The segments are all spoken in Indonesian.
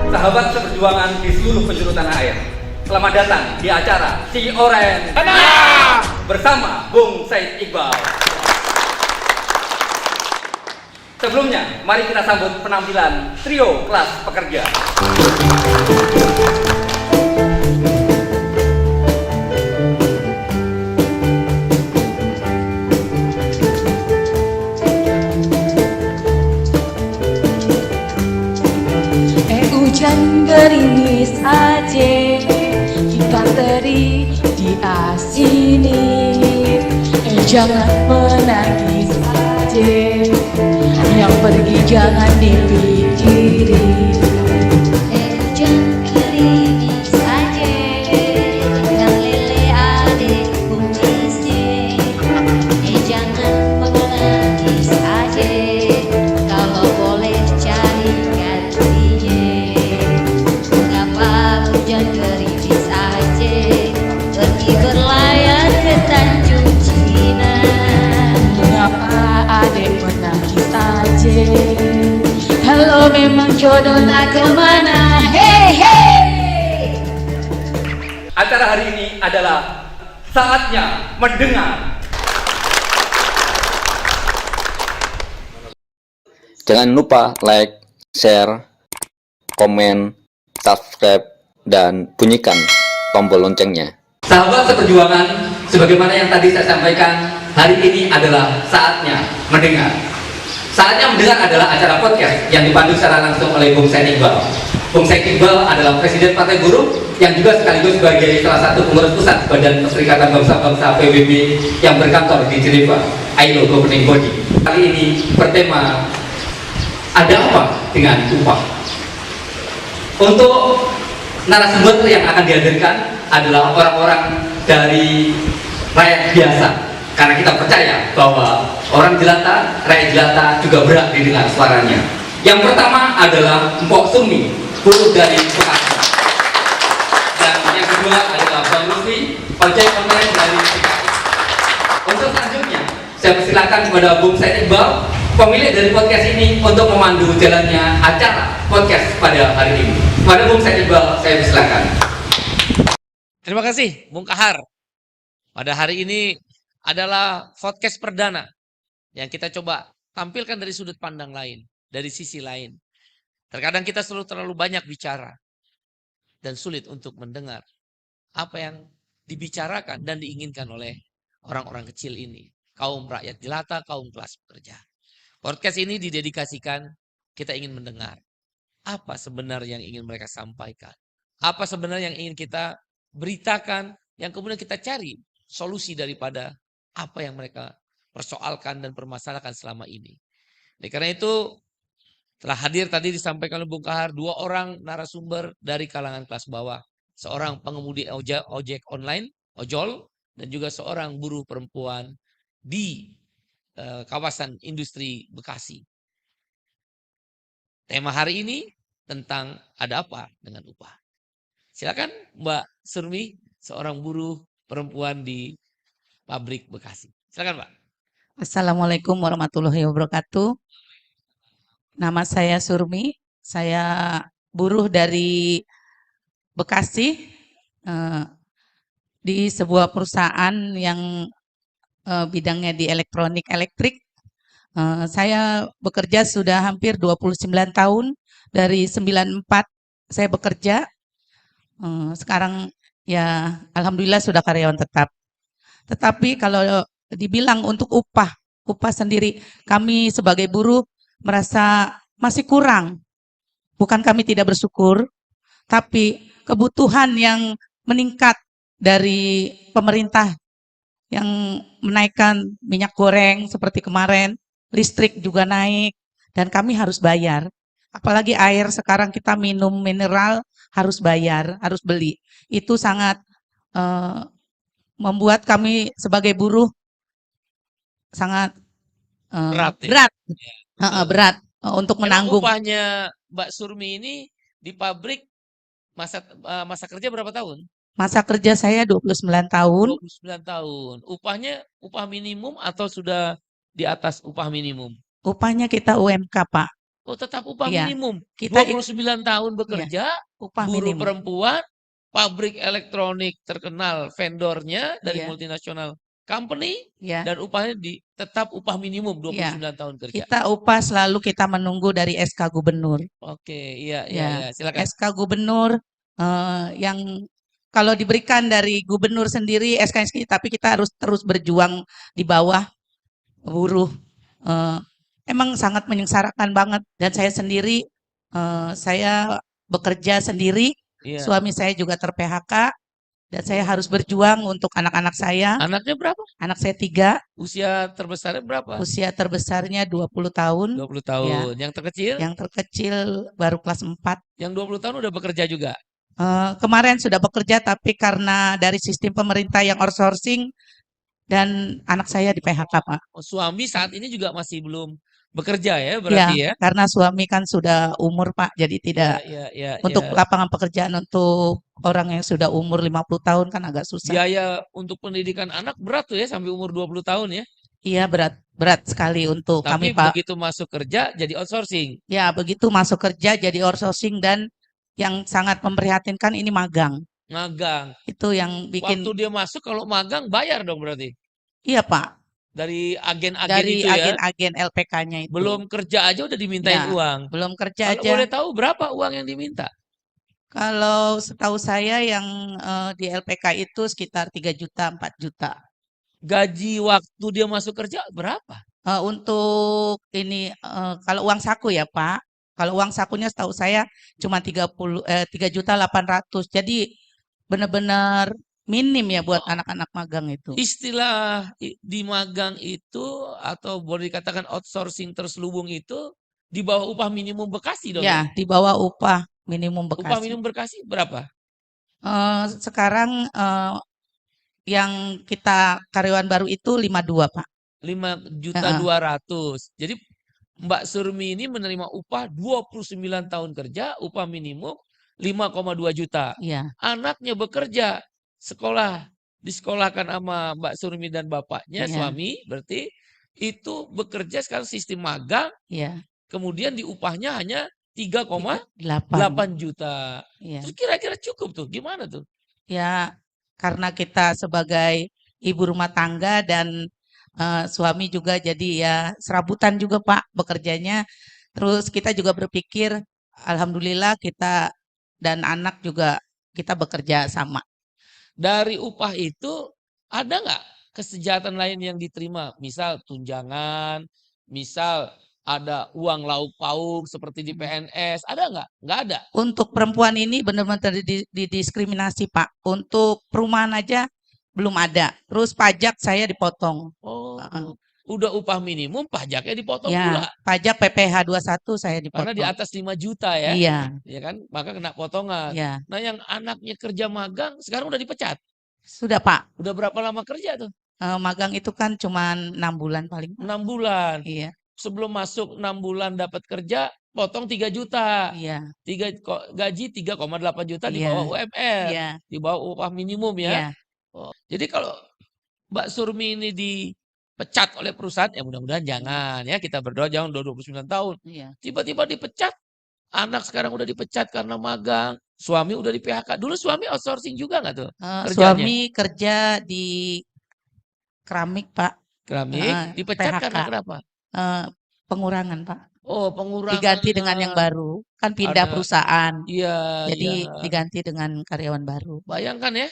Sahabat seperjuangan di seluruh penjuru tanah air, selamat datang di acara Si Oren bersama Bung Said Iqbal. Sebelumnya, mari kita sambut penampilan trio kelas pekerja. Hujan gerimis aja, ikan teri diasini. Jangan menangis aja, yang pergi jangan dipikiri. Hujan gerimis aja, yang lele adik kumisnya. Jangan menangis aja, kalau boleh cari gantinya. Hujan gerimis aja, pergi berlayar ke Tanjung Cina. Mengapa adek menangis aja, kalau memang jodoh tak kemana. Hei hei. Acara hari ini adalah saatnya mendengar. Jangan lupa like, share, komen, subscribe, dan bunyikan tombol loncengnya. Sahabat seperjuangan, sebagaimana yang tadi saya sampaikan, hari ini adalah saatnya mendengar. Saatnya mendengar adalah acara podcast yang dipandu secara langsung oleh Bung Said Iqbal. Bung Said Iqbal adalah Presiden Partai Buruh yang juga sekaligus sebagai salah satu pengurus pusat Badan Perserikatan Bangsa-Bangsa PBB yang berkantor di Geneva, ILO Governing Body. Kali ini bertema, ada apa dengan upah? Untuk narasumber yang akan dihadirkan adalah orang-orang dari rakyat biasa, karena kita percaya bahwa orang jelata, rakyat jelata juga berhak didengar suaranya. Yang pertama adalah Mpok Sumi, buruh dari Bekasi. Dan yang kedua adalah Bang Lutfi, ojek online dari Bekasi. Untuk selanjutnya, saya persilakan kepada Bung Said Iqbal, pemilik dari podcast ini, untuk memandu jalannya acara podcast pada hari ini. Kepada Bung Said Iqbal, saya persilakan. Terima kasih, Bung Kahar. Pada hari ini adalah podcast perdana yang kita coba tampilkan dari sudut pandang lain, dari sisi lain. Terkadang kita selalu terlalu banyak bicara dan sulit untuk mendengar apa yang dibicarakan dan diinginkan oleh orang-orang kecil ini, kaum rakyat jelata, kaum kelas pekerja. Podcast ini didedikasikan, kita ingin mendengar apa sebenarnya yang ingin mereka sampaikan, apa sebenarnya yang ingin kita beritakan, yang kemudian kita cari solusi daripada apa yang mereka persoalkan dan permasalahkan selama ini. Oleh karena itu, telah hadir tadi disampaikan oleh Bung Kahar, 2 orang narasumber dari kalangan kelas bawah. Seorang pengemudi ojek online, ojol, dan juga seorang buruh perempuan di kawasan industri Bekasi. Tema hari ini tentang ada apa dengan upah. Silakan Mbak Surmi, seorang buruh perempuan di pabrik Bekasi. Silakan Mbak. Assalamualaikum warahmatullahi wabarakatuh. Nama saya Surmi, saya buruh dari Bekasi, di sebuah perusahaan yang bidangnya di elektronik elektrik. Saya bekerja sudah hampir 29 tahun, dari 94 saya bekerja. Sekarang ya alhamdulillah sudah karyawan tetap. Tetapi kalau dibilang untuk upah sendiri, kami sebagai buruh merasa masih kurang. Bukan kami tidak bersyukur, tapi kebutuhan yang meningkat dari pemerintah yang menaikkan minyak goreng seperti kemarin, listrik juga naik, dan kami harus bayar. Apalagi air sekarang kita minum mineral harus bayar, harus beli. Itu sangat membuat kami sebagai buruh sangat Berat ya? berat, Ya. berat untuk Emang menanggung. upahnya Mbak Surmi ini di pabrik masa kerja berapa tahun? Masa kerja saya 29 tahun. 29 tahun. Upahnya upah minimum atau sudah di atas upah minimum? Upahnya kita UMK, Pak. Oh, tetap upah Iya, minimum. kita 29 tahun iya, bekerja, upah buruh minimum. perempuan, pabrik elektronik terkenal vendornya dari Iya, multinasional company, iya, dan upahnya tetap upah minimum iya. 29 tahun kerja. Kita upah selalu kita menunggu dari SK Gubernur. Oke, iya, iya, Ya, iya. Silakan. SK Gubernur yang kalau diberikan dari Gubernur sendiri SK, tapi kita harus terus berjuang di bawah buruh. Eh, Emang sangat menyengsarakan banget. Dan saya sendiri, saya bekerja sendiri, Iya. suami saya juga ter-PHK, dan saya harus berjuang untuk anak-anak saya. Anaknya berapa? Anak saya 3, Usia terbesarnya berapa? usia terbesarnya 20 tahun, 20 ya. tahun. Yang terkecil? Yang terkecil baru kelas 4. Yang 20 tahun udah bekerja juga. Kemarin sudah bekerja, tapi karena dari sistem pemerintah yang outsourcing dan anak saya di PHK, Pak. Oh, suami saat ini juga masih belum bekerja ya, Ya, berarti ya? karena suami kan sudah umur, Pak, jadi Ya, tidak ya, ya, untuk ya. lapangan pekerjaan untuk orang yang sudah umur 50 tahun kan agak susah. Biaya untuk pendidikan anak berat tuh ya sampai umur 20 tahun ya. Iya, berat berat sekali untuk kami, Tapi Pak. begitu masuk kerja jadi outsourcing. Ya, begitu masuk kerja jadi outsourcing dan yang sangat memprihatinkan ini magang. Magang. Itu yang bikin, Waktu dia masuk kalau magang bayar dong berarti. iya, Pak, Dari agen-agen dari itu ya. agen-agen LPK-nya itu. Belum kerja aja udah dimintain Ya, uang. belum kerja Kalau aja. boleh tahu berapa uang yang diminta? Kalau setahu saya yang di LPK itu sekitar 3 juta, 4 juta. Gaji waktu dia masuk kerja berapa? Untuk ini kalau uang saku ya, Pak. Kalau uang sakunya setahu saya cuma 3.800.000. Jadi benar-benar minim ya buat Oh, anak-anak magang itu. istilah di magang itu atau boleh dikatakan outsourcing terselubung itu di bawah upah minimum Bekasi dong ya? Ya, di bawah upah minimum Upah Bekasi. minimum Bekasi berapa? Sekarang yang kita karyawan baru itu 52, Pak. 5.200.000. Jadi Mbak Surmi ini menerima upah 29 tahun kerja, upah minimum 5,2 juta. Iya, Anaknya bekerja, sekolah, disekolahkan sama Mbak Surmi dan bapaknya, iya, suami berarti, itu bekerja sekarang sistem magang, iya. kemudian diupahnya hanya 3,8 8. juta. Iya. Terus kira-kira cukup tuh, gimana tuh? Ya, karena kita sebagai ibu rumah tangga dan suami juga jadi ya serabutan juga, Pak, bekerjanya. Terus kita juga berpikir, alhamdulillah kita dan anak juga kita bekerja sama. Dari upah itu ada nggak kesejahteraan lain yang diterima? Misal tunjangan, misal ada uang lauk pauk seperti di PNS, ada nggak? Nggak ada. Untuk perempuan ini benar-benar didiskriminasi, Pak. Untuk perumahan aja belum ada. Terus pajak saya dipotong. Heeh. Oh, udah upah minimum pajaknya dipotong Ya, pula. pajak PPh 21 saya Karena di dipotong. atas 5 juta ya, Iya, ya kan? Maka kena potongan. iya. Nah, yang anaknya kerja magang sekarang udah dipecat. Sudah, Pak. Udah berapa lama kerja tuh? Magang itu kan cuma 6 bulan paling, Pak. 6 bulan. Iya, Sebelum masuk 6 bulan dapat kerja, potong 3 juta. iya, Gaji 3,8 juta di iya, bawah UMR, iya, di bawah upah minimum ya. iya, Oh, jadi kalau Mbak Surmi ini dipecat oleh perusahaan, ya mudah-mudahan jangan ya, kita berdoa jangan 29 tahun. iya. Tiba-tiba dipecat, anak sekarang udah dipecat karena magang, suami udah di PHK. Dulu suami outsourcing juga nggak tuh kerjanya? Suami kerja di keramik, Pak. Keramik, dipecat PHK. karena kenapa? Pengurangan, Pak. Oh, pengurangan. Diganti dengan yang baru. Kan pindah Ada, perusahaan. iya, iya. Jadi diganti dengan karyawan baru. Bayangkan ya,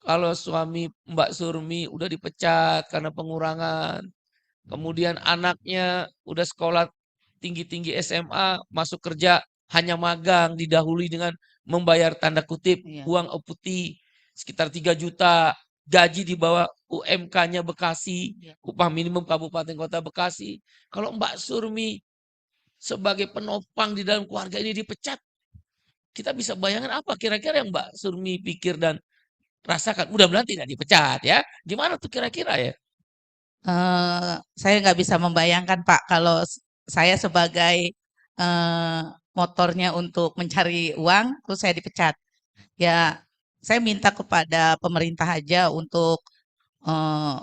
kalau suami Mbak Surmi udah dipecat karena pengurangan, kemudian anaknya udah sekolah tinggi-tinggi SMA, masuk kerja hanya magang, didahului dengan membayar tanda kutip Iya. uang putih sekitar 3 juta, gaji di bawah UMK-nya Bekasi, Iya. upah minimum Kabupaten Kota Bekasi. Kalau Mbak Surmi sebagai penopang di dalam keluarga ini dipecat, kita bisa bayangkan apa kira-kira yang Mbak Surmi pikir dan rasakan. Mudah-mudahan tidak dipecat ya. Gimana tuh kira-kira ya? Saya nggak bisa membayangkan, Pak, kalau saya sebagai motornya untuk mencari uang, terus saya dipecat. Ya, saya minta kepada pemerintah aja untuk eh,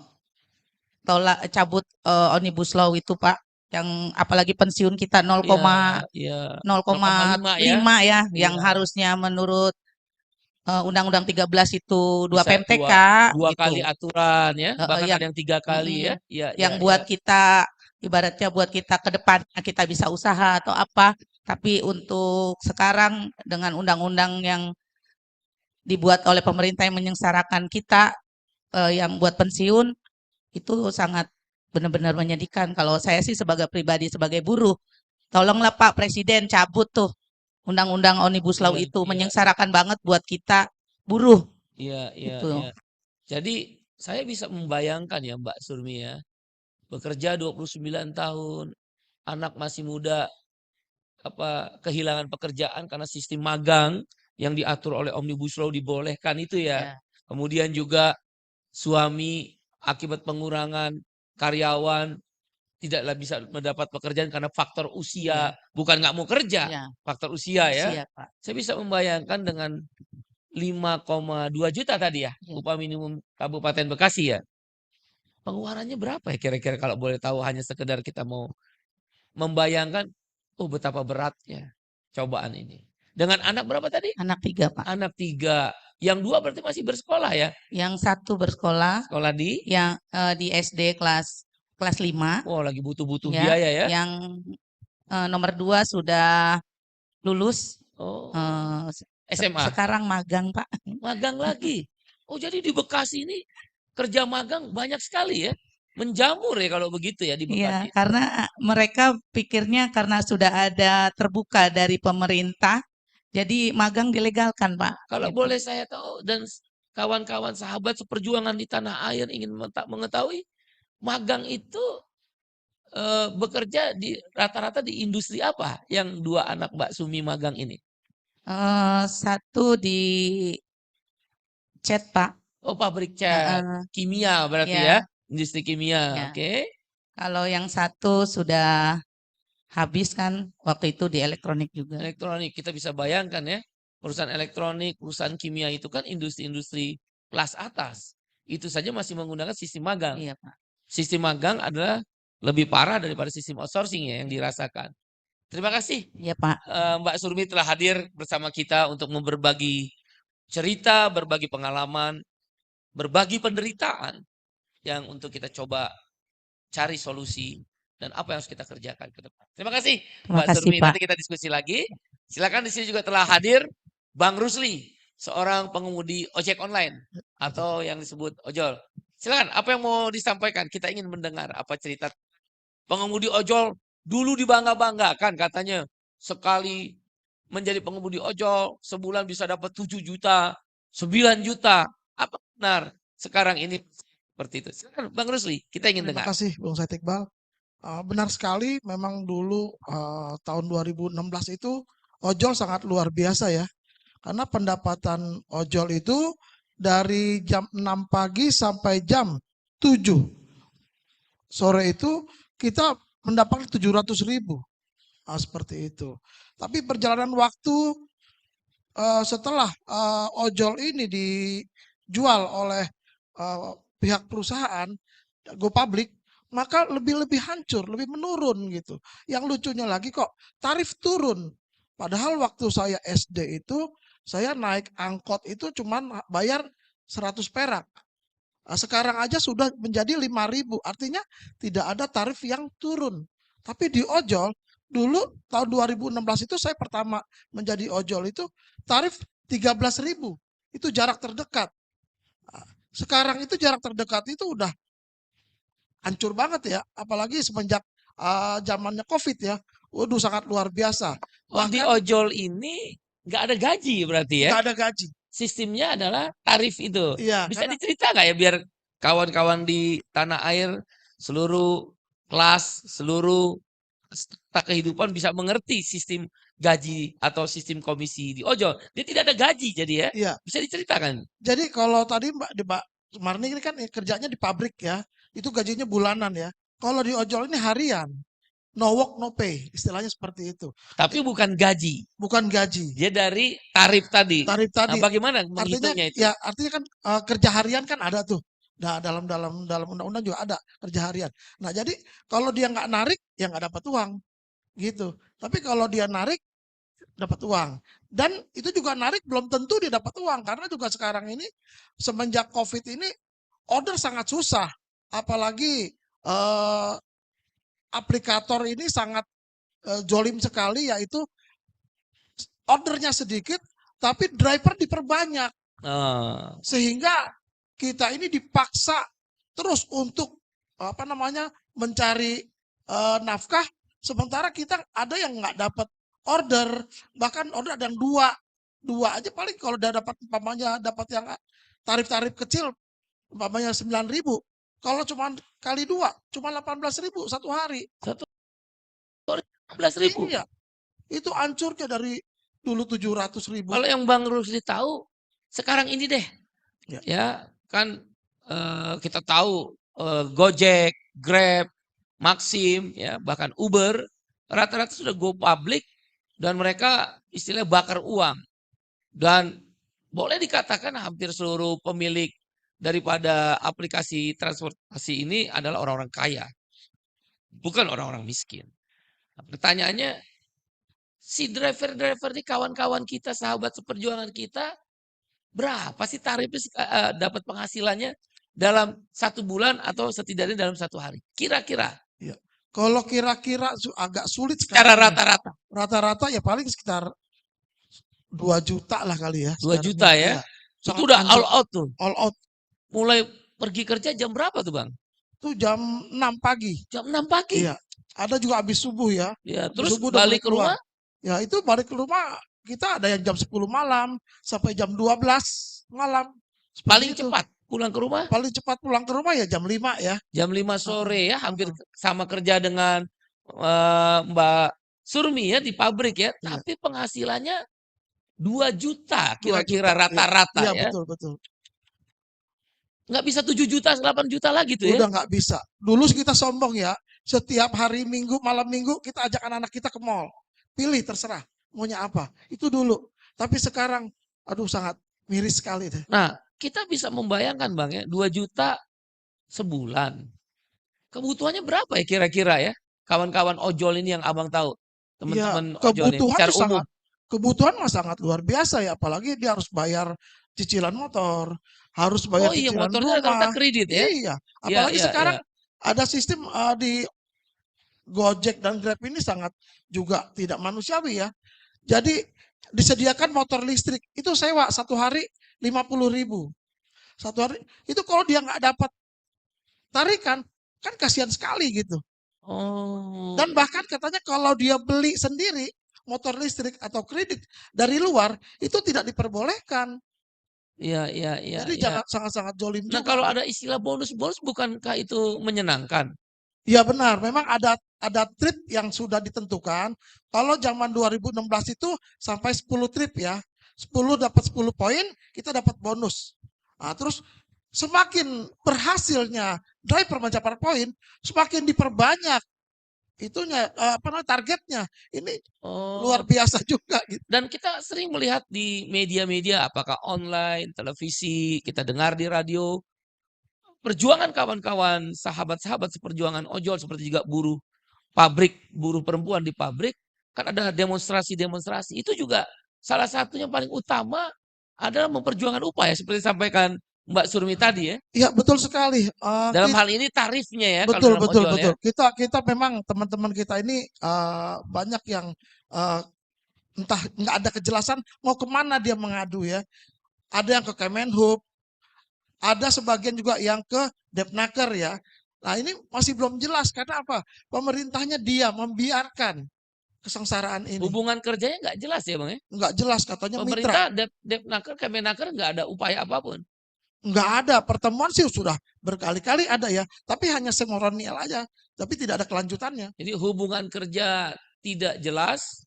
cabut Omnibus Law itu, Pak. yang apalagi pensiun kita Iya, iya. 0,5 ya. 0,5 ya, yang Iya. harusnya menurut Undang-Undang 13 itu 2 Bisa PMTK dua kali gitu. aturan ya, Heeh, bahkan yang ada yang 3 kali ya. mm-mm. Iya, iya, Yang iya. buat kita ibaratnya buat kita ke depan kita bisa usaha atau apa. Tapi untuk sekarang dengan undang-undang yang dibuat oleh pemerintah yang menyengsarakan kita yang buat pensiun itu sangat benar-benar menyedihkan. Kalau saya sih sebagai pribadi sebagai buruh, tolonglah Pak Presiden cabut tuh undang-undang Omnibus Law Iya, itu iya, menyengsarakan banget buat kita buruh iya, iya, gitu. iya. Jadi saya bisa membayangkan ya Mbak Surmi ya, bekerja 29 tahun, anak masih muda, kehilangan pekerjaan karena sistem magang yang diatur oleh Omnibus Law dibolehkan itu ya. Ya, Kemudian juga suami akibat pengurangan karyawan tidaklah bisa mendapat pekerjaan karena faktor usia, ya, bukan nggak mau kerja, ya, faktor usia ya. usia Pak. Saya bisa membayangkan dengan 5,2 juta tadi ya, Ya. upah minimum Kabupaten Bekasi ya. Pengeluarannya berapa ya kira-kira kalau boleh tahu, hanya sekedar kita mau membayangkan, oh betapa beratnya cobaan ini. Dengan anak berapa tadi? Anak 3 Pak. Anak 3. Yang 2 berarti masih bersekolah ya? Yang 1 bersekolah, Sekolah di? yang di SD kelas 5 Oh lagi butuh-butuh ya. biaya ya? Yang nomor 2 sudah lulus. Oh, SMA? Sekarang magang Pak. Magang lagi. Oh jadi di Bekasi ini kerja magang banyak sekali ya? Menjamur ya kalau begitu ya di Iya, Bekasi. karena mereka pikirnya karena sudah ada terbuka dari pemerintah, jadi magang dilegalkan, Pak. Kalau Gitu. boleh saya tahu dan kawan-kawan sahabat seperjuangan di tanah air ingin mengetahui, magang itu bekerja di rata-rata di industri apa yang 2 anak Mbak Sumi magang ini? 1 di cat, Pak. Oh pabrik cat, Heeh, kimia berarti ya, ya? Industri kimia, ya. oke. Kalau yang 1 sudah habis kan waktu itu di elektronik juga. Elektronik, kita bisa bayangkan ya, perusahaan elektronik, perusahaan kimia itu kan industri-industri kelas atas. Itu saja masih menggunakan sistem magang. Iya, Pak. Sistem magang adalah lebih parah daripada sistem outsourcing ya yang dirasakan. Terima kasih Iya, Pak. Mbak Surmi telah hadir bersama kita untuk berbagi cerita, berbagi pengalaman, berbagi penderitaan yang untuk kita coba cari solusi dan apa yang harus kita kerjakan ke depan. Terima kasih Terima Mbak kasih, Surmi. Pak. Nanti kita diskusi lagi. Silakan, di sini juga telah hadir Bang Rusli, seorang pengemudi ojek online atau yang disebut ojol. Silakan, apa yang mau disampaikan? Kita ingin mendengar apa cerita pengemudi ojol dulu dibangga-banggakan katanya sekali menjadi pengemudi ojol sebulan bisa dapat 7 juta, 9 juta. Apa benar sekarang ini seperti itu? Silakan Bang Rusli, kita ingin Terima dengar. kasih Bung Said Iqbal. Benar sekali, memang dulu tahun 2016 itu ojol sangat luar biasa ya. Karena pendapatan ojol itu dari jam 6 pagi sampai jam 7 sore itu kita mendapatkan 700.000. Seperti itu. Tapi perjalanan waktu setelah ojol ini dijual oleh pihak perusahaan go public, maka lebih hancur, lebih menurun gitu. Yang lucunya lagi kok tarif turun. Padahal waktu saya SD itu saya naik angkot itu cuman bayar 100 perak. Sekarang aja sudah menjadi 5.000, artinya tidak ada tarif yang turun. Tapi di ojol dulu tahun 2016 itu saya pertama menjadi ojol itu tarif 13.000. Itu jarak terdekat. Sekarang itu jarak terdekat itu udah hancur banget ya, apalagi semenjak zamannya Covid ya. Waduh sangat luar biasa. Oh, di Bahkan ojol ini nggak ada gaji berarti ya? nggak ada gaji. Sistemnya adalah tarif itu. Iya, Bisa karena dicerita nggak ya biar kawan-kawan di tanah air, seluruh kelas, seluruh strata kehidupan bisa mengerti sistem gaji atau sistem komisi di ojol. Dia tidak ada gaji jadi ya. iya. Bisa diceritakan. Jadi kalau tadi Mbak Marni ini kan kerjanya di pabrik ya, itu gajinya bulanan ya. Kalau di ojol ini harian, no work no pay, istilahnya seperti itu. Tapi bukan gaji. Bukan gaji. Dia dari tarif tadi. Tarif Nah, tadi. bagaimana Artinya menghitungnya itu? ya artinya kan kerja harian kan ada tuh. Nah, dalam undang-undang juga ada kerja harian. Nah, jadi kalau dia nggak narik, ya nggak dapat uang, gitu. Tapi kalau dia narik, dapat uang. Dan itu juga narik belum tentu dia dapat uang, karena juga sekarang ini semenjak COVID ini order sangat susah. Apalagi aplikator ini sangat jolim sekali, yaitu ordernya sedikit, tapi driver diperbanyak. Oh, Sehingga kita ini dipaksa terus untuk mencari nafkah, sementara kita ada yang nggak dapat order, bahkan order ada yang dua aja paling kalau udah dapat dapat yang tarif-tarif kecil umpamanya 9.000, kalau cuma kali dua cuma 18.000 satu hari. 14.000. Iya, itu hancurnya dari dulu 700.000. Kalau yang Bang Rusli tahu sekarang ini deh, Ya. ya kan kita tahu Gojek, Grab, Maxim, ya bahkan Uber rata-rata sudah go public dan mereka istilah bakar uang. Dan boleh dikatakan hampir seluruh pemilik daripada aplikasi transportasi ini adalah orang-orang kaya, bukan orang-orang miskin. Nah, pertanyaannya, si driver-driver ini kawan-kawan kita, sahabat seperjuangan kita, berapa sih tarifnya dapat penghasilannya dalam 1 bulan atau setidaknya dalam 1 hari? Kira-kira Ya. Kalau kira-kira agak sulit secara sekarang. rata-rata. Rata-rata ya paling sekitar 2 juta lah kali ya. 2 juta ya. Iya. Itu Sangat udah anjlok. all out tuh. All out. Mulai pergi kerja jam berapa tuh Bang? Itu jam 6 pagi. Jam 6 pagi. Iya. Ada juga habis subuh ya. Ya, Habis terus subuh udah balik mulai ke rumah? Ya itu balik ke rumah kita ada yang jam 10 malam sampai jam 12 malam. Seperti Paling itu. cepat pulang ke rumah? Paling cepat pulang ke rumah ya jam 5 ya. Jam 5 sore ya, hampir sama kerja dengan Mbak Surmi ya di pabrik ya. Iya. Tapi penghasilannya 2 juta 2 kira-kira juta. rata-rata Iya, ya. betul. Nggak bisa 7 juta, 8 juta lagi tuh ya. Udah nggak bisa. Dulu kita sombong ya. Setiap hari Minggu, malam Minggu kita ajak anak-anak kita ke mall. Pilih terserah maunya apa. Itu dulu. Tapi sekarang aduh sangat miris sekali deh. Nah, kita bisa membayangkan Bang ya, 2 juta sebulan. Kebutuhannya berapa ya kira-kira ya? Kawan-kawan ojol ini yang Abang tahu. Ya, Teman-teman ojol ini secara umum. kebutuhan sangat luar biasa ya. Apalagi dia harus bayar cicilan motor, harus bayar Oh iya, cicilan motornya rumah. rata-rata kredit ya? Iya, apalagi Iya, sekarang iya. ada sistem di Gojek dan Grab ini sangat juga tidak manusiawi ya. Jadi disediakan motor listrik itu sewa 1 hari 50.000. 1 hari itu kalau dia nggak dapat tarikan kan kasihan sekali gitu. Oh. Dan bahkan katanya kalau dia beli sendiri motor listrik atau kredit dari luar itu tidak diperbolehkan. Iya. Jadi jangan sangat-sangat jolim Nah, juga. kalau ada istilah bonus-bonus bukankah itu menyenangkan? Iya benar, memang ada trip yang sudah ditentukan. Kalau zaman 2016 itu sampai 10 trip ya. 10 dapat 10 poin, kita dapat bonus. Nah, terus semakin berhasilnya driver mencapai poin, semakin diperbanyak itunya targetnya. Ini luar biasa juga gitu. Dan kita sering melihat di media-media apakah online, televisi, kita dengar di radio perjuangan kawan-kawan, sahabat-sahabat seperjuangan ojol seperti juga buruh pabrik, buruh perempuan di pabrik, kan ada demonstrasi-demonstrasi. Itu juga salah satunya paling utama adalah memperjuangkan upah ya, seperti disampaikan Mbak Surmi tadi ya. Iya, betul sekali. Dalam hal ini tarifnya ya, betul, kalau dalam ojol ya. Kita memang teman-teman kita ini banyak yang entah nggak ada kejelasan mau kemana dia mengadu ya. Ada yang ke Kemenhub, ada sebagian juga yang ke Depnaker ya. Nah ini masih belum jelas karena apa? Pemerintahnya membiarkan kesengsaraan ini. Hubungan kerjanya nggak jelas ya Bang ya? Nggak jelas katanya Pemerintah, mitra. Depnaker, Kemenaker nggak ada upaya apapun. Nggak ada, pertemuan sih sudah berkali-kali ada ya. Tapi hanya seremonial aja. Tapi tidak ada kelanjutannya. Jadi hubungan kerja tidak jelas,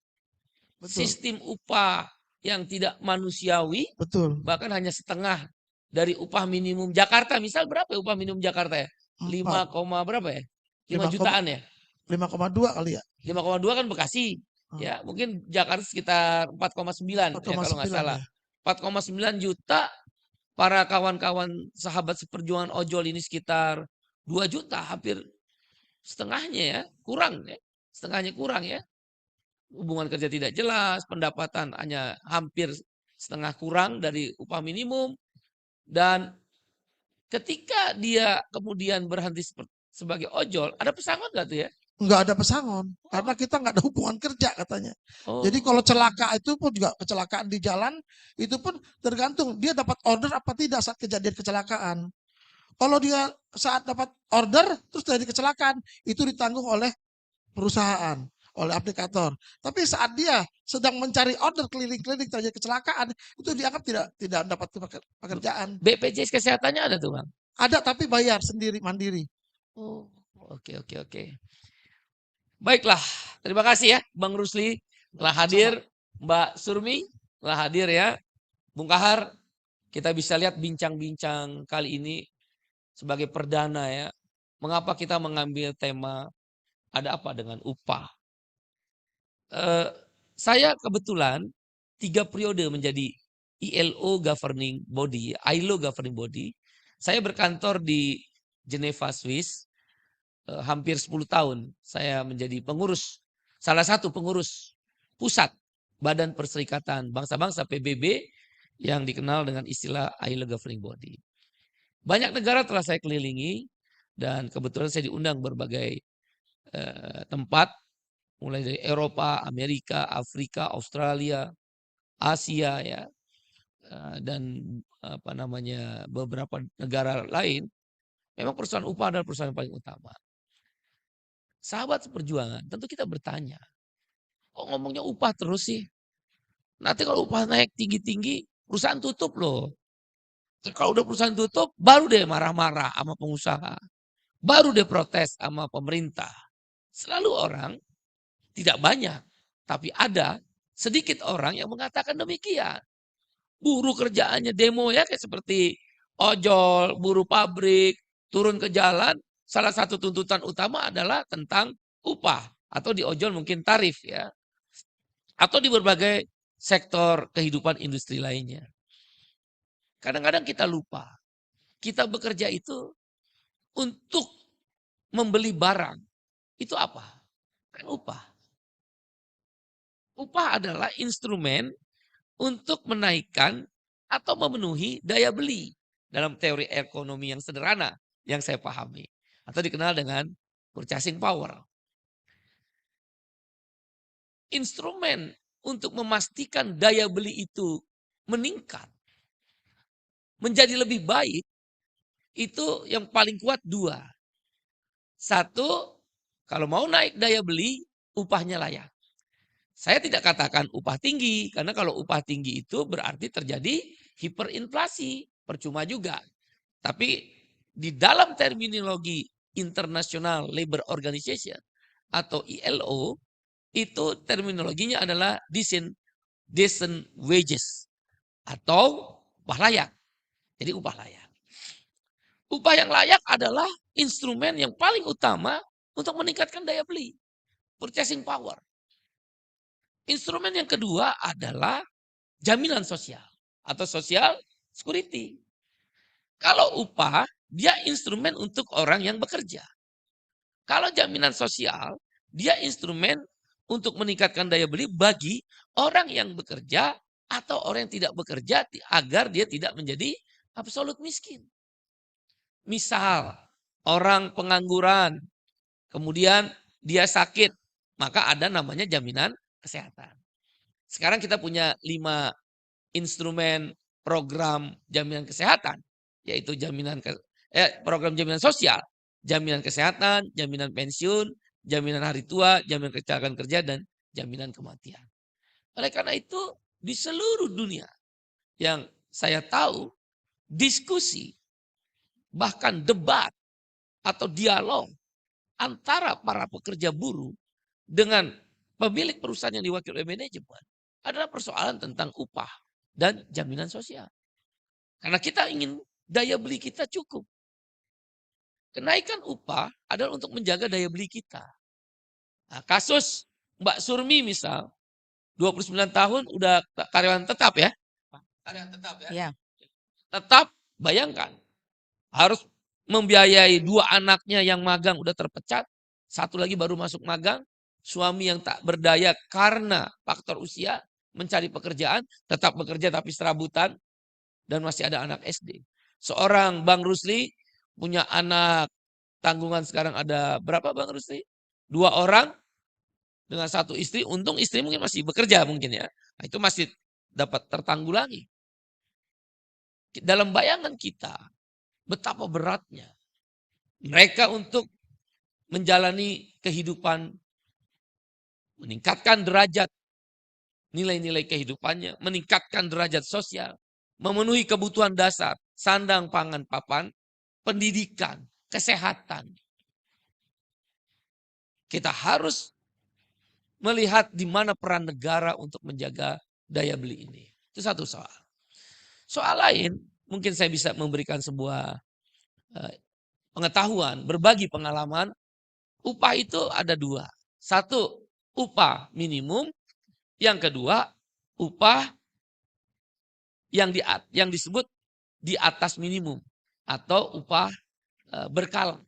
Betul. sistem upah yang tidak manusiawi, Betul. bahkan hanya setengah dari upah minimum Jakarta. Misal berapa ya upah minimum Jakarta ya? 5, berapa ya? 5 jutaan ya? 5,2 kali ya. 5,2 kan Bekasi. Ya, mungkin Jakarta sekitar 4,9 ya kalau nggak salah. 4,9 juta para kawan-kawan sahabat seperjuangan ojol ini sekitar 2 juta, hampir setengahnya ya, kurang ya. Setengahnya kurang ya. Hubungan kerja tidak jelas, pendapatan hanya hampir setengah kurang dari upah minimum, dan ketika dia kemudian berhenti sebagai ojol, ada pesangon nggak tuh ya? Nggak ada pesangon karena kita nggak ada hubungan kerja katanya. Oh, Jadi kalau celaka itu pun juga kecelakaan di jalan itu pun tergantung dia dapat order apa tidak saat kejadian kecelakaan. Kalau dia saat dapat order terus terjadi kecelakaan itu ditanggung oleh perusahaan, oleh aplikator. Tapi saat dia sedang mencari order keliling-keliling terjadi kecelakaan itu dianggap tidak dapat pekerjaan. BPJS kesehatannya ada tuh Bang? Ada tapi bayar sendiri mandiri. Oh, oke oke oke. Baiklah, terima kasih ya Bang Rusli telah hadir, Mbak Surmi telah hadir ya. Bung Kahar, kita bisa lihat bincang-bincang kali ini sebagai perdana ya. Mengapa kita mengambil tema ada apa dengan upah? Saya kebetulan 3 periode menjadi ILO governing body, ILO governing body. Saya berkantor di Geneva, Swiss. Hampir 10 tahun saya menjadi pengurus, salah satu pengurus pusat Badan Perserikatan Bangsa-Bangsa PBB yang dikenal dengan istilah ILO governing body. Banyak negara telah saya kelilingi dan kebetulan saya diundang berbagai tempat, mulai dari Eropa, Amerika, Afrika, Australia, Asia ya, dan beberapa negara lain. Memang perusahaan upah adalah perusahaan yang paling utama. Sahabat seperjuangan, tentu kita bertanya, kok ngomongnya upah terus sih? Nanti kalau upah naik tinggi-tinggi, perusahaan tutup loh. Kalau udah perusahaan tutup, baru deh marah-marah sama pengusaha. Baru deh protes sama pemerintah. Selalu orang, tidak banyak, tapi ada sedikit orang yang mengatakan demikian. Buruh kerjaannya demo ya, kayak seperti ojol, buruh pabrik, turun ke jalan. Salah satu tuntutan utama adalah tentang upah. Atau di ojol mungkin tarif ya. Atau di berbagai sektor kehidupan industri lainnya. Kadang-kadang kita lupa. Kita bekerja itu untuk membeli barang. Itu apa? Kan upah. Upah adalah instrumen untuk menaikkan atau memenuhi daya beli. Dalam teori ekonomi yang sederhana yang saya pahami. Atau dikenal dengan purchasing power. Instrumen untuk memastikan daya beli itu meningkat, menjadi lebih baik, itu yang paling kuat 2. 1, kalau mau naik daya beli, upahnya layak. Saya tidak katakan upah tinggi, karena kalau upah tinggi itu berarti terjadi hiperinflasi, percuma juga. Tapi di dalam terminologi International Labour Organization atau ILO, itu terminologinya adalah decent wages atau upah layak. Jadi upah layak. Upah yang layak adalah instrumen yang paling utama untuk meningkatkan daya beli, purchasing power. Instrumen yang kedua adalah jaminan sosial atau social security. Kalau upah, dia instrumen untuk orang yang bekerja. Kalau jaminan sosial, dia instrumen untuk meningkatkan daya beli bagi orang yang bekerja atau orang yang tidak bekerja agar dia tidak menjadi absolut miskin. Misal, orang pengangguran, kemudian dia sakit, maka ada namanya jaminan kesehatan. Sekarang kita punya 5 instrumen program jaminan kesehatan, yaitu program jaminan sosial, jaminan kesehatan, jaminan pensiun, jaminan hari tua, jaminan kecelakaan kerja, dan jaminan kematian. Oleh karena itu, di seluruh dunia yang saya tahu, diskusi, bahkan debat atau dialog antara para pekerja buruh dengan pemilik perusahaan yang diwakili oleh manajemen adalah persoalan tentang upah dan jaminan sosial. Karena kita ingin daya beli kita cukup. Kenaikan upah adalah untuk menjaga daya beli kita. Nah, kasus Mbak Surmi misal, 29 tahun udah karyawan tetap ya? Karyawan tetap ya? Ya. Tetap bayangkan, harus membiayai 2 anaknya yang magang udah terpecat, 1 lagi baru masuk magang, suami yang tak berdaya karena faktor usia, mencari pekerjaan, tetap bekerja tapi serabutan, dan masih ada anak SD. Seorang Bang Rusli punya anak tanggungan sekarang ada berapa Bang Rusli? 2 orang dengan 1 istri, untung istri mungkin masih bekerja mungkin ya. Nah, itu masih dapat tertanggulangi. Dalam bayangan kita, betapa beratnya mereka untuk menjalani kehidupan, meningkatkan derajat nilai-nilai kehidupannya, meningkatkan derajat sosial, memenuhi kebutuhan dasar, sandang, pangan, papan, pendidikan, kesehatan. Kita harus melihat di mana peran negara untuk menjaga daya beli ini. Itu satu soal. Soal lain, mungkin saya bisa memberikan sebuah pengetahuan, berbagi pengalaman. Upah itu ada 2. 1, upah minimum. Yang kedua, upah yang disebut di atas minimum atau upah berkala.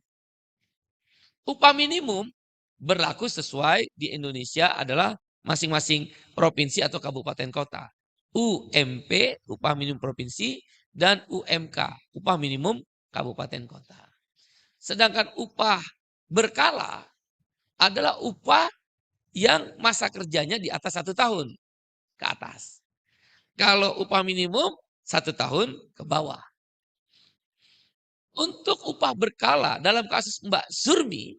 Upah minimum berlaku sesuai di Indonesia adalah masing-masing provinsi atau kabupaten kota. UMP, upah minimum provinsi, dan UMK, upah minimum kabupaten kota. Sedangkan upah berkala adalah upah yang masa kerjanya di atas 1 tahun ke atas. Kalau upah minimum 1 tahun ke bawah. Untuk upah berkala dalam kasus Mbak Zurmi,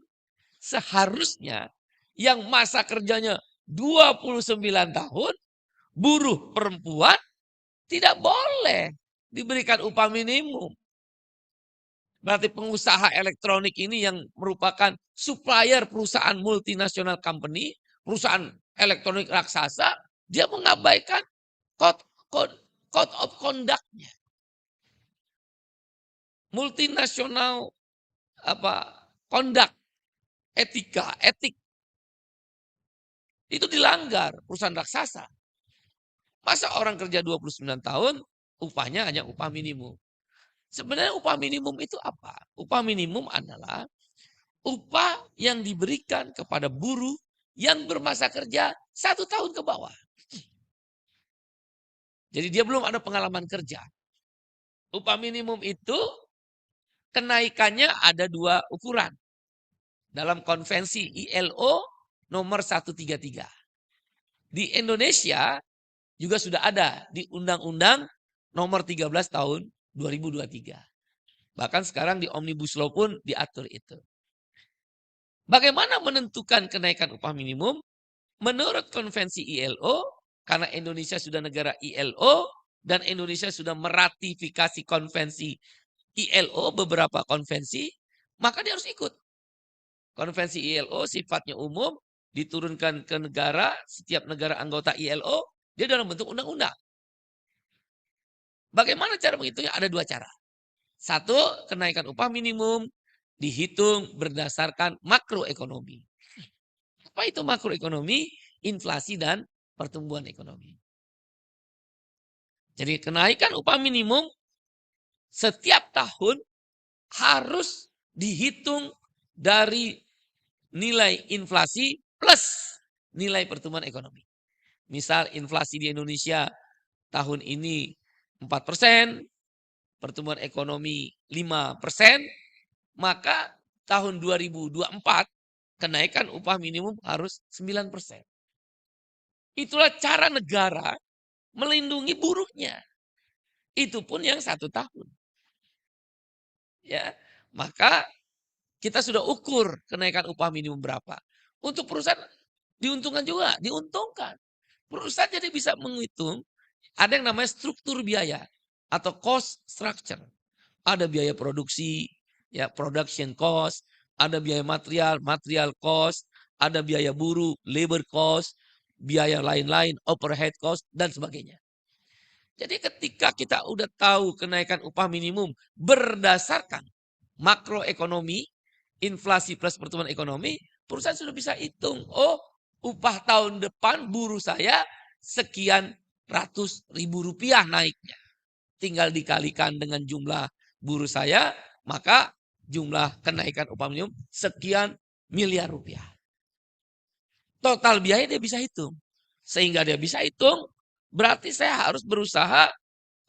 seharusnya yang masa kerjanya 29 tahun, buruh perempuan tidak boleh diberikan upah minimum. Berarti pengusaha elektronik ini yang merupakan supplier perusahaan multinasional company, perusahaan elektronik raksasa, dia mengabaikan code of conduct-nya. Multinasional conduct, etik itu dilanggar perusahaan raksasa. Masa orang kerja 29 tahun upahnya hanya upah minimum. Sebenarnya upah minimum itu apa? Upah minimum adalah upah yang diberikan kepada buruh yang bermasa kerja 1 tahun ke bawah. Jadi dia belum ada pengalaman kerja. Upah minimum itu kenaikannya ada 2 ukuran. Dalam konvensi ILO nomor 133. Di Indonesia juga sudah ada di Undang-Undang nomor 13 tahun 2023. Bahkan sekarang di Omnibus Law pun diatur itu. Bagaimana menentukan kenaikan upah minimum? Menurut konvensi ILO, karena Indonesia sudah negara ILO dan Indonesia sudah meratifikasi konvensi ILO, beberapa konvensi, maka dia harus ikut. Konvensi ILO sifatnya umum, diturunkan ke negara, setiap negara anggota ILO, dia dalam bentuk undang-undang. Bagaimana cara menghitungnya? Ada 2 cara. 1, kenaikan upah minimum dihitung berdasarkan makroekonomi. Apa itu makroekonomi? Inflasi dan pertumbuhan ekonomi. Jadi kenaikan upah minimum setiap tahun harus dihitung dari nilai inflasi plus nilai pertumbuhan ekonomi. Misal inflasi di Indonesia tahun ini 4%, pertumbuhan ekonomi 5%, maka tahun 2024 kenaikan upah minimum harus 9%. Itulah cara negara melindungi buruhnya. Itu pun yang 1 tahun. Ya, maka kita sudah ukur kenaikan upah minimum berapa. Untuk perusahaan diuntungkan juga, diuntungkan. Perusahaan jadi bisa menghitung ada yang namanya struktur biaya atau cost structure. Ada biaya produksi, ya production cost, ada biaya material cost, ada biaya buruh, labor cost, biaya lain-lain, overhead cost, dan sebagainya. Jadi ketika kita udah tahu kenaikan upah minimum berdasarkan makroekonomi, inflasi plus pertumbuhan ekonomi, perusahaan sudah bisa hitung. Oh, upah tahun depan buruh saya sekian ratus ribu rupiah naiknya. tinggal dikalikan dengan jumlah buruh saya, maka jumlah kenaikan upah minimum sekian miliar rupiah. Total biaya dia bisa hitung. Sehingga dia bisa hitung, berarti saya harus berusaha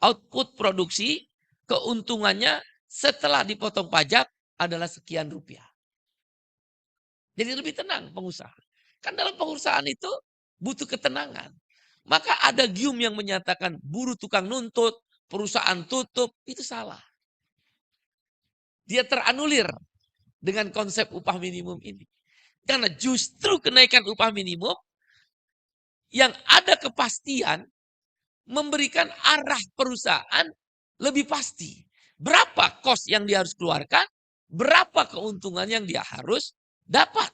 output produksi, keuntungannya setelah dipotong pajak adalah sekian rupiah. Jadi lebih tenang pengusaha. Kan dalam pengusahaan itu butuh ketenangan. Maka ada gium yang menyatakan buruh tukang nuntut, perusahaan tutup, itu salah. Dia teranulir dengan konsep upah minimum ini. Karena justru kenaikan upah minimum yang ada kepastian memberikan arah perusahaan lebih pasti. Berapa kos yang dia harus keluarkan, berapa keuntungan yang dia harus dapat.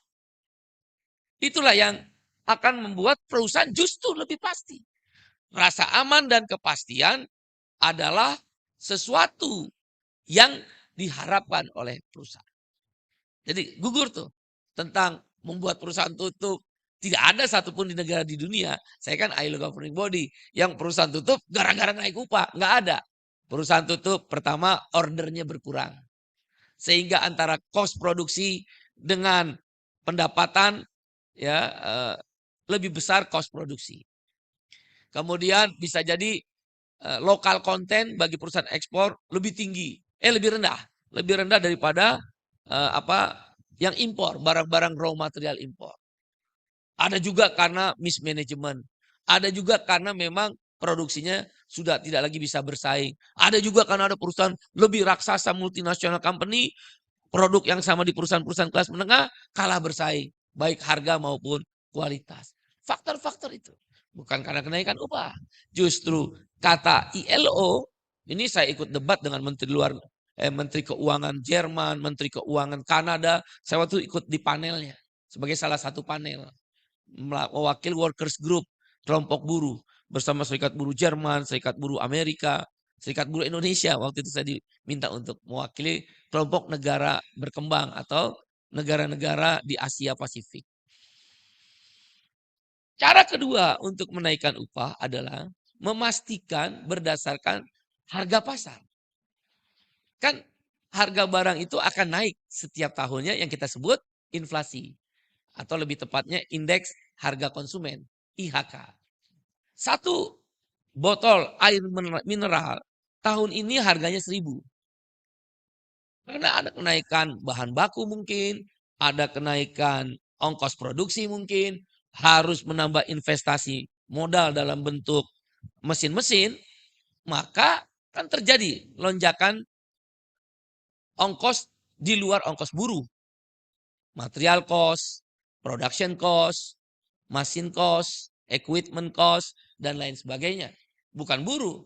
Itulah yang akan membuat perusahaan justru lebih pasti. Rasa aman dan kepastian adalah sesuatu yang diharapkan oleh perusahaan. Jadi gugur tuh tentang membuat perusahaan tutup. Tidak ada satupun di negara di dunia, saya kan ILO governing body, yang perusahaan tutup gara-gara naik upah. Nggak ada. Perusahaan tutup, pertama ordernya berkurang. Sehingga antara kos produksi dengan pendapatan ya lebih besar kos produksi. Kemudian bisa jadi lokal konten bagi perusahaan ekspor lebih tinggi, lebih rendah daripada yang impor, barang-barang raw material impor. Ada juga karena mismanagement, ada juga karena memang produksinya sudah tidak lagi bisa bersaing. Ada juga karena ada perusahaan lebih raksasa multinasional company, produk yang sama di perusahaan-perusahaan kelas menengah kalah bersaing, baik harga maupun kualitas. Faktor-faktor itu bukan karena kenaikan upah. Justru kata ILO, ini saya ikut debat dengan Menteri Keuangan Jerman, Menteri Keuangan Kanada. Saya waktu ikut di panelnya sebagai salah satu panel mewakili workers group kelompok buruh bersama Serikat Buruh Jerman, Serikat Buruh Amerika, Serikat Buruh Indonesia. Waktu itu saya diminta untuk mewakili kelompok negara berkembang atau negara-negara di Asia Pasifik. Cara kedua untuk menaikkan upah adalah memastikan berdasarkan harga pasar. Kan harga barang itu akan naik setiap tahunnya yang kita sebut inflasi. Atau lebih tepatnya indeks harga konsumen, IHK. Satu botol air mineral tahun ini harganya 1.000. Karena ada kenaikan bahan baku mungkin, ada kenaikan ongkos produksi mungkin, harus menambah investasi modal dalam bentuk mesin-mesin, maka kan terjadi lonjakan ongkos di luar ongkos buruh. Material cost, production cost, mesin cost, equipment cost, dan lain sebagainya. Bukan buruh.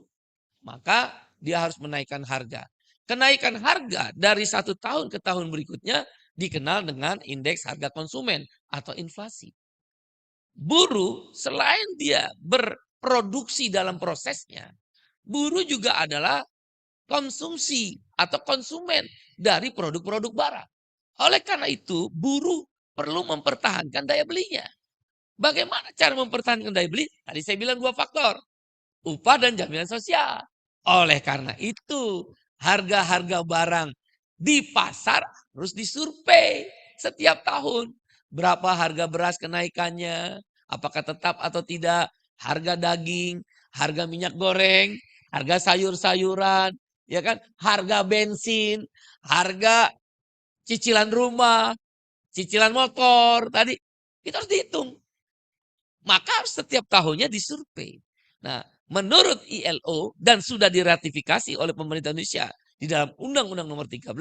Maka dia harus menaikkan harga. Kenaikan harga dari satu tahun ke tahun berikutnya dikenal dengan indeks harga konsumen atau inflasi. Buruh selain dia berproduksi dalam prosesnya, buruh juga adalah konsumsi atau konsumen dari produk-produk barang. Oleh karena itu, buruh perlu mempertahankan daya belinya. Bagaimana cara mempertahankan daya beli? Tadi saya bilang 2 faktor. Upah dan jaminan sosial. Oleh karena itu, harga-harga barang di pasar harus disurvei setiap tahun. Berapa harga beras kenaikannya? Apakah tetap atau tidak? Harga daging, harga minyak goreng, harga sayur-sayuran, ya kan? Harga bensin, harga cicilan rumah, cicilan motor tadi itu harus dihitung. Maka harus setiap tahunnya disurvei. Nah, menurut ILO dan sudah diratifikasi oleh pemerintah Indonesia di dalam Undang-Undang Nomor 13,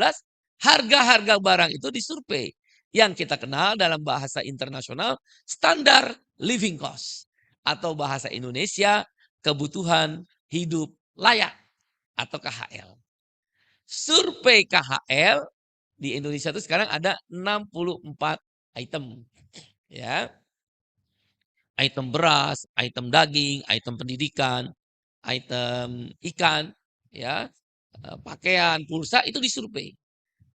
harga-harga barang itu disurvei. Yang kita kenal dalam bahasa internasional standar living cost atau bahasa Indonesia kebutuhan hidup layak atau KHL. Survei KHL di Indonesia itu sekarang ada 64 item. Ya. Item beras, item daging, item pendidikan, item ikan, ya, pakaian, pulsa itu disurvei.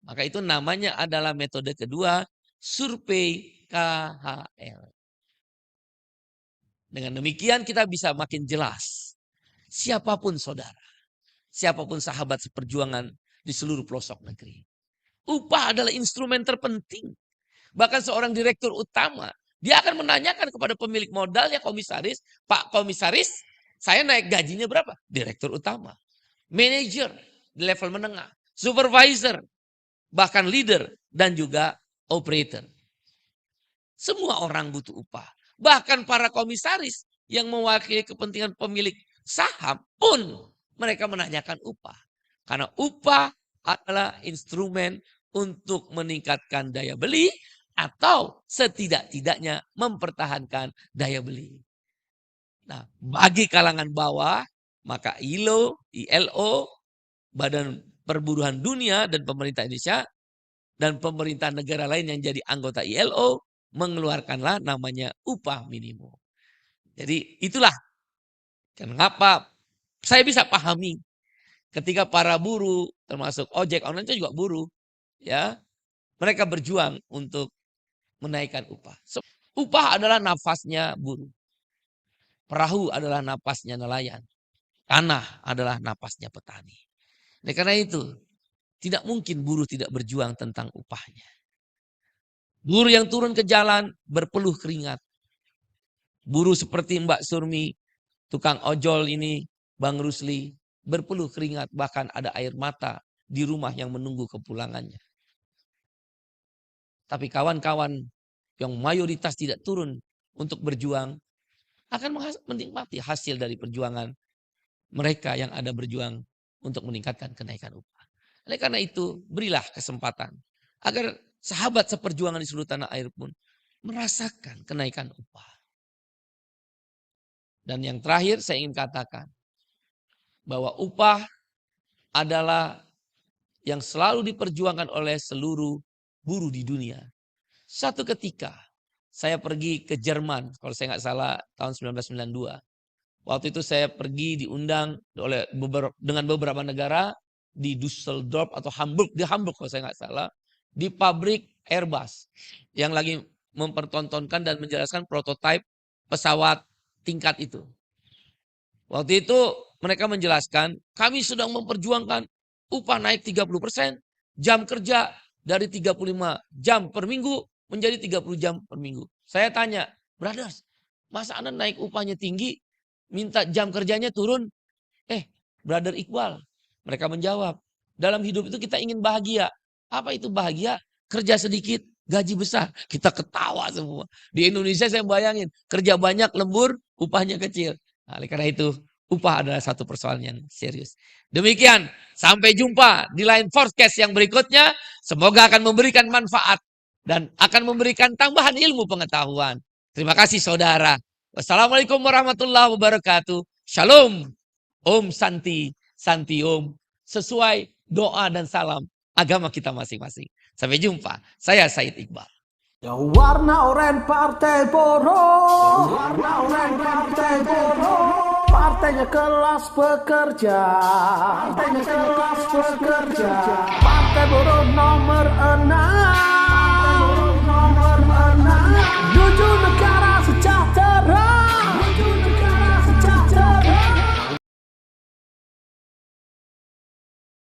Maka itu namanya adalah metode kedua, survei KHL. Dengan demikian kita bisa makin jelas siapapun saudara siapapun sahabat seperjuangan di seluruh pelosok negeri. Upah adalah instrumen terpenting. Bahkan seorang direktur utama, dia akan menanyakan kepada pemilik modalnya, komisaris, Pak Komisaris, saya naik gajinya berapa? Direktur utama, manajer di level menengah, supervisor, bahkan leader, dan juga operator. Semua orang butuh upah. Bahkan para komisaris yang mewakili kepentingan pemilik saham pun mereka menanyakan upah. Karena upah adalah instrumen untuk meningkatkan daya beli atau setidak-tidaknya mempertahankan daya beli. Nah, bagi kalangan bawah, maka ILO, Badan Perburuhan Dunia dan pemerintah Indonesia dan pemerintah negara lain yang jadi anggota ILO mengeluarkanlah namanya upah minimum. Jadi itulah kenapa saya bisa pahami ketika para buruh termasuk ojek online itu juga buruh, ya, mereka berjuang untuk menaikkan upah. Upah adalah nafasnya buruh. Perahu adalah napasnya nelayan. Tanah adalah napasnya petani. Nah, karena itu tidak mungkin buruh tidak berjuang tentang upahnya. Buruh yang turun ke jalan berpeluh keringat. Buruh seperti Mbak Surmi, tukang ojol ini, Bang Rusli, berpeluh keringat, bahkan ada air mata di rumah yang menunggu kepulangannya. Tapi kawan-kawan yang mayoritas tidak turun untuk berjuang akan menikmati hasil dari perjuangan mereka yang ada berjuang untuk meningkatkan kenaikan upah. Oleh karena itu, berilah kesempatan agar sahabat seperjuangan di seluruh tanah air pun merasakan kenaikan upah. Dan yang terakhir saya ingin katakan bahwa upah adalah yang selalu diperjuangkan oleh seluruh buruh di dunia. Satu ketika saya pergi ke Jerman, kalau saya nggak salah tahun 1992. Waktu itu saya pergi diundang dengan beberapa negara di Düsseldorf atau Hamburg, di Hamburg kalau saya nggak salah, di pabrik Airbus yang lagi mempertontonkan dan menjelaskan prototipe pesawat tingkat itu. Waktu itu mereka menjelaskan, kami sedang memperjuangkan upah naik 30%, jam kerja dari 35 jam per minggu menjadi 30 jam per minggu. Saya tanya, brothers, masa Anda naik upahnya tinggi, minta jam kerjanya turun? Brother Iqbal, mereka menjawab, dalam hidup itu kita ingin bahagia. Apa itu bahagia? Kerja sedikit, gaji besar. Kita ketawa semua. Di Indonesia saya bayangin, kerja banyak, lembur, upahnya kecil. Nah, oleh karena itu, upah adalah satu persoalan yang serius. Demikian, sampai jumpa di lain podcast yang berikutnya. Semoga akan memberikan manfaat dan akan memberikan tambahan ilmu pengetahuan. Terima kasih saudara. Wassalamualaikum warahmatullahi wabarakatuh. Shalom. Om Santi, Santi Om. Sesuai doa dan salam agama kita masing-masing. Sampai jumpa. Saya Said Iqbal. Yang warna oranye partai buruh, warna oranye partai buruh, partainya kelas pekerja, partainya kelas pekerja, partai buruh nomor 6.